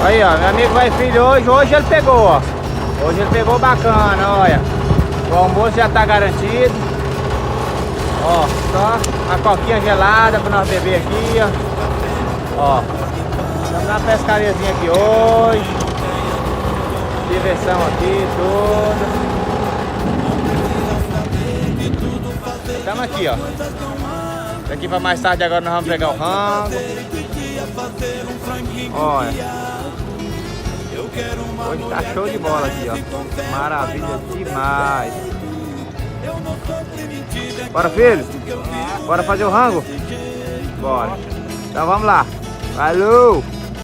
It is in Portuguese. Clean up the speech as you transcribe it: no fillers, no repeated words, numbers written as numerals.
Aí, ó, meu amigo vai filho hoje ele pegou, ó. Hoje ele pegou bacana, olha. O almoço já tá garantido. Ó, só a coquinha gelada pra nós beber aqui, ó. Estamos na pescariazinha aqui hoje. Diversão aqui, tudo. Estamos aqui, ó. Daqui pra mais tarde agora nós vamos pegar o rango. Olha. Hoje tá show de bola aqui, ó. Maravilha demais. Bora, filho? Bora fazer o rango? Bora. Então vamos lá. Falou!